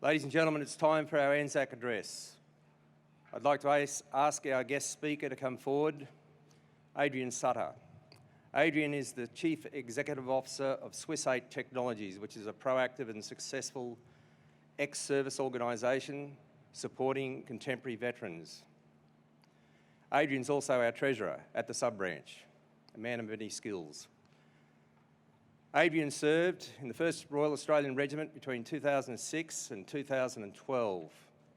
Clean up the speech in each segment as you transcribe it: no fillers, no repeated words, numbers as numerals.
Ladies and gentlemen, it's time for our ANZAC address. I'd like to ask our guest speaker to come forward, Adrian Sutter. Adrian is the Chief Executive Officer of Swiss 8 Technologies, which is a proactive and successful ex-service organisation supporting contemporary veterans. Adrian's also our Treasurer at the sub-branch, a man of many skills. Adrian served in the 1st Royal Australian Regiment between 2006 and 2012.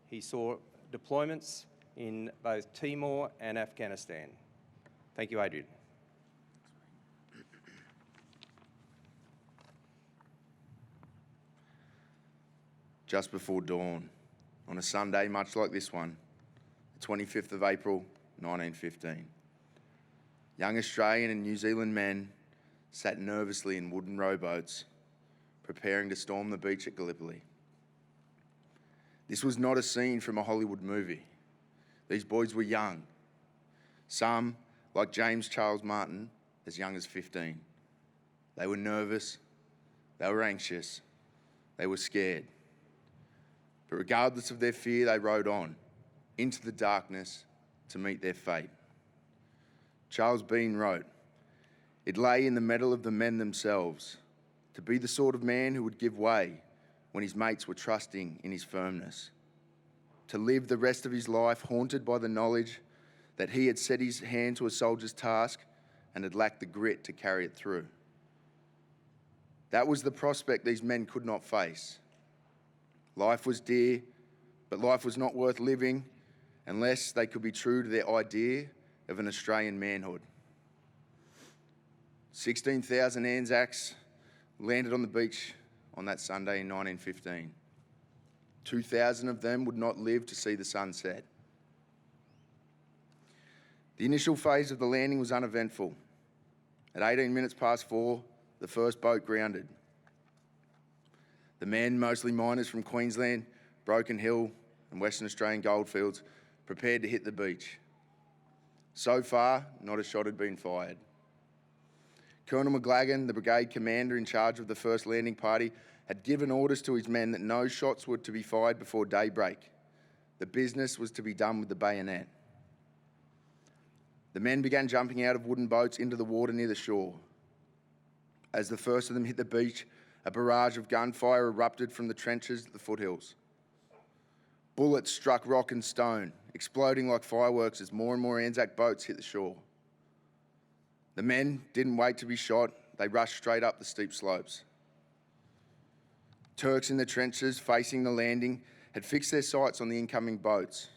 He saw deployments in both Timor and Afghanistan. Thank you, Adrian. Just before dawn, on a Sunday much like this one, the 25th of April, 1915. Young Australian and New Zealand men sat nervously in wooden rowboats, preparing to storm the beach at Gallipoli. This was not a scene from a Hollywood movie. These boys were young. Some, like James Charles Martin, as young as 15. They were nervous, they were anxious, they were scared. But regardless of their fear, they rowed on, into the darkness, to meet their fate. Charles Bean wrote, "It lay in the mettle of the men themselves, to be the sort of man who would give way when his mates were trusting in his firmness, to live the rest of his life haunted by the knowledge that he had set his hand to a soldier's task and had lacked the grit to carry it through." That was the prospect these men could not face. Life was dear, but life was not worth living unless they could be true to their idea of an Australian manhood. 16,000 ANZACs landed on the beach on that Sunday in 1915. 2,000 of them would not live to see the sun set. The initial phase of the landing was uneventful. At 18 minutes past 4, the first boat grounded. The men, mostly miners from Queensland, Broken Hill and Western Australian goldfields, prepared to hit the beach. So far, not a shot had been fired. Colonel McLagan, the brigade commander in charge of the first landing party, had given orders to his men that no shots were to be fired before daybreak. The business was to be done with the bayonet. The men began jumping out of wooden boats into the water near the shore. As the first of them hit the beach, a barrage of gunfire erupted from the trenches at the foothills. Bullets struck rock and stone, exploding like fireworks as more and more ANZAC boats hit the shore. The men didn't wait to be shot, they rushed straight up the steep slopes. Turks in the trenches facing the landing had fixed their sights on the incoming boats,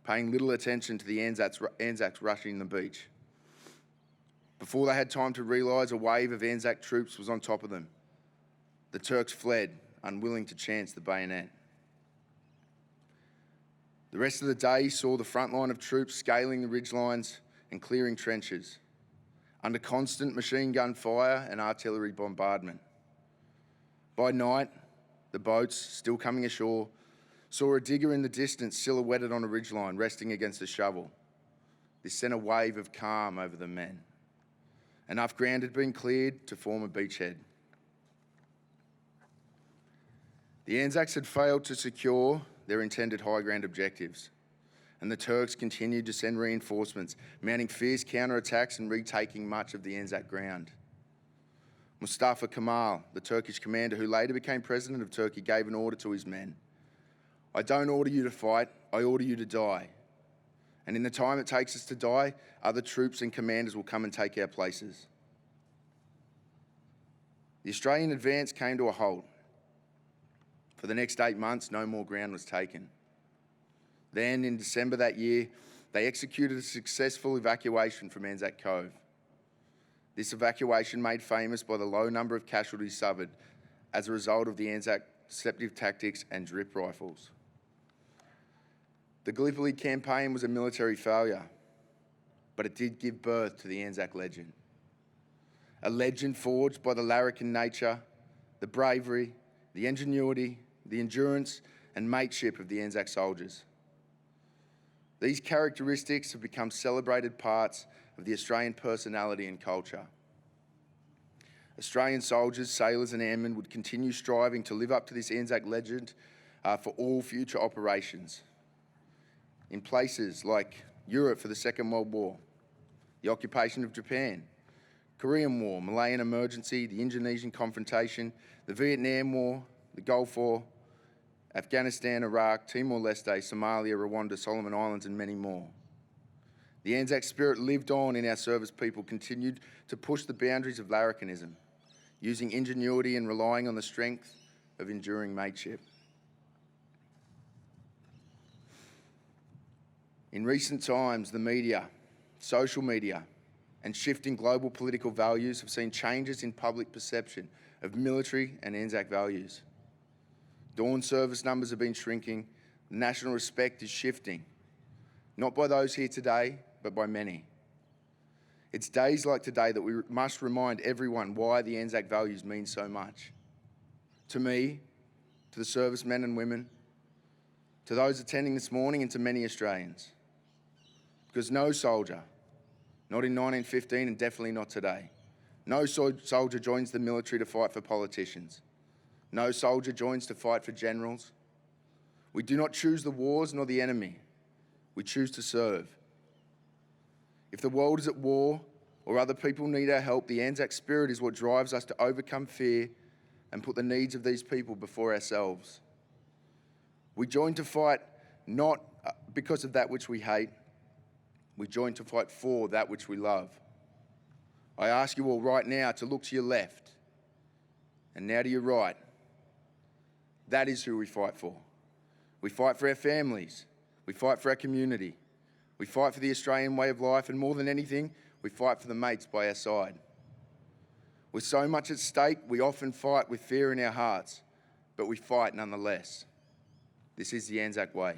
paying little attention to the ANZACs rushing the beach. Before they had time to realise, a wave of ANZAC troops was on top of them. The Turks fled, unwilling to chance the bayonet. The rest of the day saw the front line of troops scaling the ridgelines and clearing trenches, under constant machine gun fire and artillery bombardment. By night, the boats, still coming ashore, saw a digger in the distance silhouetted on a ridgeline, resting against a shovel. This sent a wave of calm over the men. Enough ground had been cleared to form a beachhead. The ANZACs had failed to secure their intended high ground objectives, and the Turks continued to send reinforcements, mounting fierce counterattacks and retaking much of the ANZAC ground. Mustafa Kemal, the Turkish commander who later became president of Turkey, gave an order to his men. "I don't order you to fight, I order you to die. And in the time it takes us to die, other troops and commanders will come and take our places." The Australian advance came to a halt. For the next 8 months, no more ground was taken. Then, in December that year, they executed a successful evacuation from ANZAC Cove. This evacuation, made famous by the low number of casualties suffered as a result of the ANZAC deceptive tactics and drip rifles. The Gallipoli campaign was a military failure, but it did give birth to the ANZAC legend. A legend forged by the larrikin nature, the bravery, the ingenuity, the endurance and mateship of the ANZAC soldiers. These characteristics have become celebrated parts of the Australian personality and culture. Australian soldiers, sailors and airmen would continue striving to live up to this ANZAC legend for all future operations. In places like Europe for the Second World War, the occupation of Japan, Korean War, Malayan emergency, the Indonesian confrontation, the Vietnam War, the Gulf War, Afghanistan, Iraq, Timor-Leste, Somalia, Rwanda, Solomon Islands, and many more. The ANZAC spirit lived on in our service people, continued to push the boundaries of larrikinism, using ingenuity and relying on the strength of enduring mateship. In recent times, the media, social media, and shifting global political values have seen changes in public perception of military and ANZAC values. Dawn service numbers have been shrinking. National respect is shifting, not by those here today, but by many. It's days like today that we must remind everyone why the ANZAC values mean so much. To me, to the servicemen and women, to those attending this morning, and to many Australians. Because no soldier, not in 1915 and definitely not today, no soldier joins the military to fight for politicians. No soldier joins to fight for generals. We do not choose the wars nor the enemy. We choose to serve. If the world is at war or other people need our help, the ANZAC spirit is what drives us to overcome fear and put the needs of these people before ourselves. We join to fight not because of that which we hate. We join to fight for that which we love. I ask you all right now to look to your left and now to your right. That is who we fight for. We fight for our families. We fight for our community. We fight for the Australian way of life, and more than anything, we fight for the mates by our side. With so much at stake, we often fight with fear in our hearts, but we fight nonetheless. This is the ANZAC way.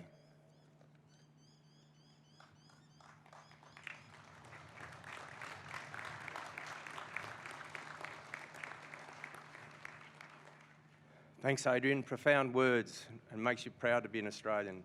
Thanks, Adrian. Profound words, and makes you proud to be an Australian.